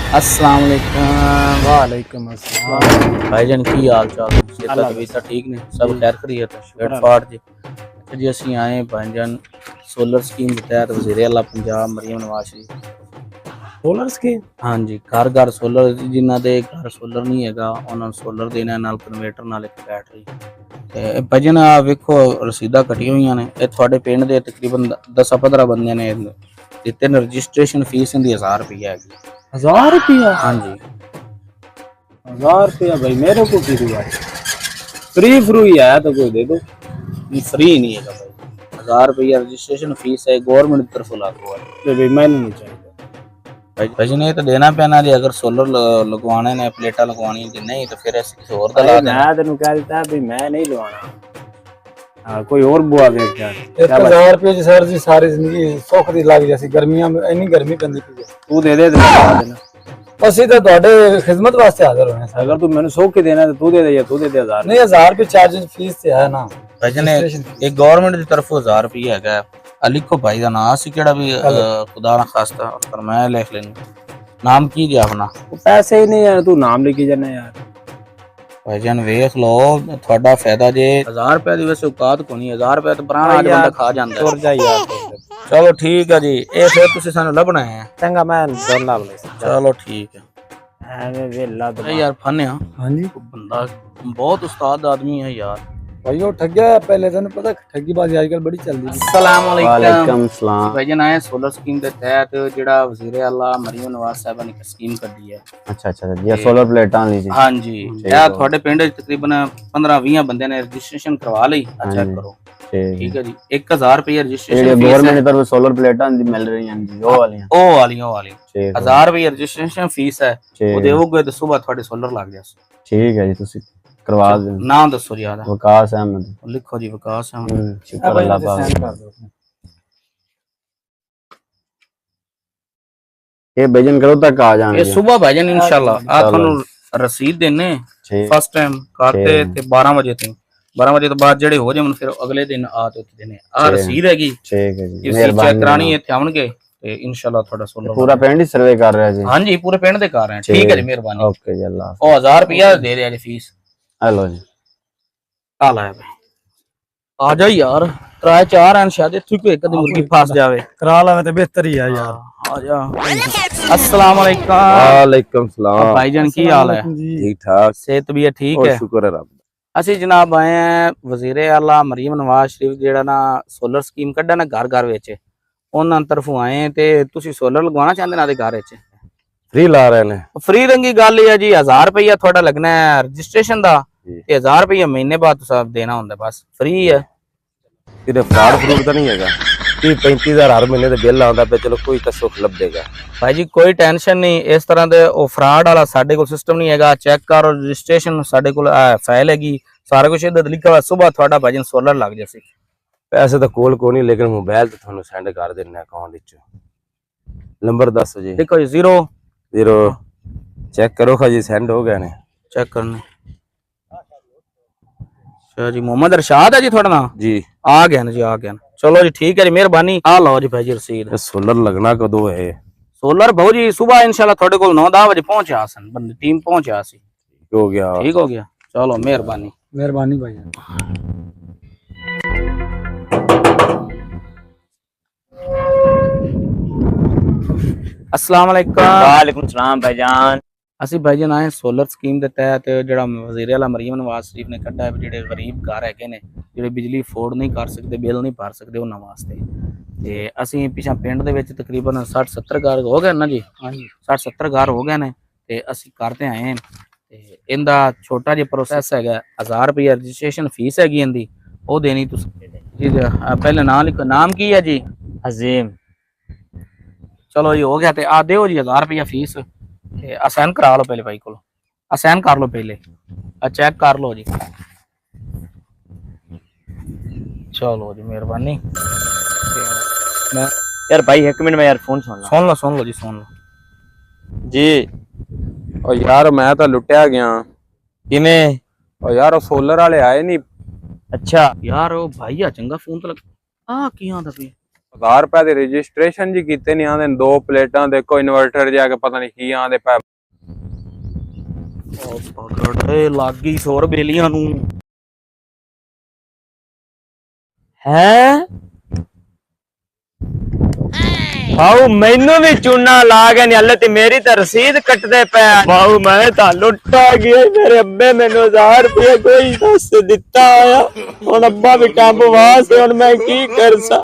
अस्सलाम वालेकुम। वालेकुम अस्सलाम। भाईजान की हाल चाल? सेहत तबीयत ठीक ने? सब खैर खैरियत है? फिट फाट जी। अच्छा जी, ਅਸੀਂ ਆਏ ਭਾਈजान सोलर स्कीम के तहत वज़ीर आला पंजाब मरीम नवाज शरीफ। Solar scheme? ਹਾਂਜੀ, ਘਰ ਘਰ ਸੋਲਰ, ਜਿਨ੍ਹਾਂ ਦੇ ਘਰ ਸੋਲਰ ਨਹੀਂ ਹੈਗਾ ਉਹਨਾਂ ਨੂੰ ਸੋਲਰ ਦੇਣਾ, ਨਾਲ ਕਨਵਰਟਰ, ਨਾਲ ਇੱਕ ਬੈਟਰੀ। ਤੇ ਭਾਈਜਾਨ ਆ ਵੇਖੋ ਰਸੀਦਾਂ ਕੱਟੀਆਂ ਹੋਈਆਂ ਨੇ। ਇਹ ਤੁਹਾਡੇ ਪਿੰਡ ਦੇ ਤਕਰੀਬਨ 10-15 ਬੰਦਿਆਂ ਨੇ ਦਿੱਤੇ ਨੇ। ਰਜਿਸਟ੍ਰੇਸ਼ਨ ਫੀਸ ਇਹਦੀ 1000 रुपया ਹੈਗੀ। 1000 रुपया? हाँ जी, 1000 रुपया भाई मेरे को की हुआ फ्री फ्री है तो कोई दे दो। फ्री नहीं है भाई, 1000 रुपया रजिस्ट्रेशन फीस है, गवर्नमेंट की तरफ लागू है। तो भाई मैंने नहीं चाहिए भाई ने तो देना पैना जी। अगर सोलर लगवाने ने, प्लेटा लगवानी है, नहीं तो फिर ऐसे किसी और का ला देना। मैं तेन कह देता भाई मैं नहीं लवाना। हाँ, कोई और बुआ देख यार। 1000 रुपये सर जी सारी जिंदगी सुख दी लग जैसी गर्मियां में इन्नी गर्मी पैंदी पई है। तू दे दे देना। ਅਸੀਂ ਤਾਂ ਤੁਹਾਡੇ ਖਿਦਮਤ ਵਾਸਤੇ ਹਾਜ਼ਰ ਹੋਏ ਹਾਂ। अगर तू मैंने सौ के देना तो तू दे दे या तू दे दे 1000। नहीं 1000 रुपये चार्जेस फीस ਤੇ ਹੈ ਨਾ। भाई ने एक गवर्नमेंट की तरफ 1000 रुपया है। लिखो भाई का नाम सी केड़ा भी, खुदा ना खास्ता, और मैं लिख लेना। नाम की जी अपना? पैसे ही नहीं यार, तू नाम लिखी जाना यार। भाईजान वेख लो, थोड़ा फायदा जे। 1000 रुपए दी वैसे औकात को नहीं। 1000 रुपए तो पुराना आज बंदा खा जांदा है। तुर जा यार। चलो ठीक है जी, ये फिर तुसी सानू लभना है। चंगा मैं डर ला बले। चलो ठीक है। ਐਵੇਂ ਵੇਲਾ ए यार फन्या ਹਾਂਜੀ बंदा बहुत उस्ताद आदमी है यार। ਭਾਈ ਉਹ ਠੱਗਿਆ ਪਹਿਲੇ ਤੈਨੂੰ ਪਤਾ ਠੱਗੀਬਾਜ਼ੀ ਅੱਜਕੱਲ ਬੜੀ ਚੱਲਦੀ ਹੈ। अस्सलाम वालेकुम। सलाम। भाईजान आए सोलर स्कीम के तहत जेड़ा वजीर आला मरीम नवाज साहब ने एक स्कीम कड्डी है। अच्छा जी सोलर प्लेटां लीजिए। हाँ जी, यह थोड़े पिंड तकरीबन 15-20 बंदे ने रजिस्ट्रेशन करवा ली। चेक करो ठीक है जी। 1000 रुपया रजिस्ट्रेशन गवर्नमेंट की तरफ सोलर प्लेटां मिल रही हैं जी, वो वाली 1000 रुपया रजिस्ट्रेशन फीस है। वो देवोगे तो सुबह थोड़े सोलर लग जाए। ठीक है जी, तुसी करवा दो। नाम दसो जी आदा। विकास अहमद। लिखो जी विकास अहमद। शुक्र अल्लाह पाक। ये भेजन करो तक आ जाएंगे। ये सुबह भाईजान इंशाल्लाह आ थानू रसीद देने फर्स्ट टाइम खाते ते 12 बजे तक। 12 बजे तो बाद जेड़े हो जावन फिर अगले दिन आ ते देने। आ रसीद हैगी। ठीक है जी, मेहरबानी। चेक करानी इत्थे आउणगे ते इंशाल्लाह थोड़ा सोलर पूरा पिंड ही सर्वे कर रहा है जी। हां जी, पूरे पिंड दे कर रहे हैं। ठीक है जी, मेहरबानी। ओके जी, अल्लाह। ओ 1000 रुपया दे दे जी फीस। हेलो जी, आ ला भाई आ जा यार। किराया 4 हैं शायद इत्थे कोई एक दी मुर्गी फस जावे। ਕਰਾ ਲਾਵੇਂ ਤੇ ਬਿਹਤਰ ਹੀ ਹੈ ਯਾਰ। आ जा। अस्सलाम वालेकुम। वालेकुम सलाम। भाईजान की हाल है? ठीक ठाक, सेहत भी ठीक है? शुक्र है रब। ਅਸੀਂ ਜਨਾਬ ਆਏ ਆ ਵਜ਼ੀਰ ਆਲਾ ਮਰੀਮ ਨਵਾਜ਼ ਸ਼ਰੀਫ ਜਿਹੜਾ ਨਾ ਸੋਲਰ ਸਕੀਮ ਕੱਢਾ ਨਾ ਘਰ ਘਰ ਵਿੱਚ, ਉਹਨਾਂ ਤਰਫੋਂ ਆਏ ਤੇ ਤੁਸੀਂ ਸੋਲਰ ਲਗਵਾਉਣਾ ਚਾਹੁੰਦੇ ਨਾ ਦੇ ਘਰ ਵਿੱਚ? फ्री ला रहे ने। ਫ੍ਰੀ ਰੰਗੀ ਗੱਲ ਹੈ ਜੀ। 1000 ਰੁਪਇਆ ਤੁਹਾਡਾ ਲੱਗਣਾ ਹੈ ਰਜਿਸਟ੍ਰੇਸ਼ਨ ਦਾ ਤੇ 1000 ਰੁਪਇਆ ਮਹੀਨੇ ਬਾਅਦ ਤੁਸੀਂ ਦੇਣਾ ਹੁੰਦਾ, ਬਸ ਫ੍ਰੀ ਹੈ। किधर फ्रॉड फ्रूड तो नहीं है? 30-35,000 हर महीने का बिल आता पे, चलो कोई तो सुख लभ देगा भाई जी। कोई टेंशन नहीं, इस तरह दे ओ फ्रॉड वाला साडे कोल सिस्टम नहीं हैगा। चेक करो रजिस्ट्रेशन साडे कोल फाइल हैगी, सारा कुछ इधर लिखा हुआ। सुबह थोड़ा भाईजान सोलर लग जासी। पैसे तो कोल को नहीं, लेकिन मोबाइल तो थानू सेंड कर देना अकाउंट विच। नंबर दसो जी। देखो जी 0 चेक करो खा जी, सेंड हो गए ने। चेक करने। अच्छा जी, मोहम्मद अरशाद है जी थोड़ा नाम जी। आ गया ना जी, आ गया ना। चलो जी ठीक है जी, मेहरबानी। आ लो जी भाई जी रसीद। सोलर लगना कदों है? सोलर भाऊ जी सुबह इंशाल्लाह थोड़े को 9-10 बजे पहुंचा सन, बंदी टीम पहुंचा सी। हो गया, ठीक हो गया। चलो मेहरबानी। ਮਿਹਰਬਾਨੀ ਭਾਈ। अस्सलाम वालेकुम। वालेकुम सलाम भाईजान। ਅਸੀਂ ਭਾਈਜਾਨ ਆਏ ਸੋਲਰ ਸਕੀਮ ਦੇ ਤਹਿਤ ਜਿਹੜਾ ਵਜ਼ੀਰ ਆਲਾ ਮਰੀਮ ਨਵਾਜ਼ ਸ਼ਰੀਫ ਨੇ ਕੱਢਿਆ ਹੈ, ਜਿਹੜੇ ਗਰੀਬ ਘਰ ਹੈਗੇ ਨੇ, ਜਿਹੜੇ ਬਿਜਲੀ ਅਫੋਰਡ ਨਹੀਂ ਕਰ ਸਕਦੇ, ਬਿੱਲ ਨਹੀਂ ਭਰ ਸਕਦੇ, ਉਹਨਾਂ ਵਾਸਤੇ। ਤੇ ਅਸੀਂ ਪਿਛਾ ਪਿੰਡ ਦੇ ਵਿੱਚ ਤਕਰੀਬਨ 60-70 ਘਰ ਹੋ ਗਏ ਨਾ ਜੀ। ਹਾਂਜੀ 60-70 ਘਰ ਹੋ ਗਏ ਨੇ ਤੇ ਅਸੀਂ ਕਰਦੇ ਆਏ ਹਾਂ। ਤੇ ਇਹਦਾ ਛੋਟਾ ਜਿਹਾ ਪ੍ਰੋਸੈਸ ਹੈਗਾ। 1000 ਰੁਪਏ ਰਜਿਸਟ੍ਰੇਸ਼ਨ ਫੀਸ ਹੈਗੀ ਇਹਦੀ, ਉਹ ਦੇਣੀ ਤੁਸੀਂ ਜੀ। ਪਹਿਲੇ ਨਾਂ ਲਿਖੋ। ਨਾਮ ਕੀ ਹੈ ਜੀ? अजीम। चलो जी हो गया। ते आ दो जी 1000 रुपया फीस। असाइन करा लो पहले भाई को, असाइन कर लो पहले, चेक कर लो जी। चलो जी मेहरबानी। यार भाई एक मिनट में यार फोन सुन सुन लो जी, सुन लो जी। ओ यार मैं तो लुटिया गया। किमें? ओ यार सोलर वाले आए नहीं। अच्छा यार ओ भाई आ चंगा फोन तो लग आ की आंदा पे 1000 ਰੁਪਏ ਦੇ ਰਜਿਸਟ੍ਰੇਸ਼ਨ ਜੀ ਕੀਤੇ ਨਹੀਂ ਆਂਦੇ 2 ਪਲੇਟਾਂ ਦੇਖੋ ਇਨਵਰਟਰ ਜਾ ਕੇ ਪਤਾ ਨਹੀਂ ਕੀ ਆਂਦੇ ਪੈ ਉਹ ਪਕੜ ਲੱਗੀ 100 ਬੇਲੀਆਂ ਨੂੰ ਹੈ ਬਾਊ ਮੈਨੂੰ ਵੀ ਚੂਨਾ ਲਾ ਗਏ ਨੇ ਹਲੇ ਤੇ ਮੇਰੀ ਤਾਂ ਰਸੀਦ ਕੱਟਦੇ ਪਿਆ ਬਾਊ ਮੈਂ ਤਾਂ ਲੁੱਟਾ ਗਿਆ ਮੇਰੇ ਅੱਬੇ ਮੈਨੂੰ 1000 ਰੁਪਏ ਕੋਈ ਦੱਸ ਦਿੱਤਾ ਆ ਹੁਣ ਅੱਬਾ ਵੀ ਕੰਮ ਵਾਸ ਹੁਣ ਮੈਂ ਕੀ ਕਰ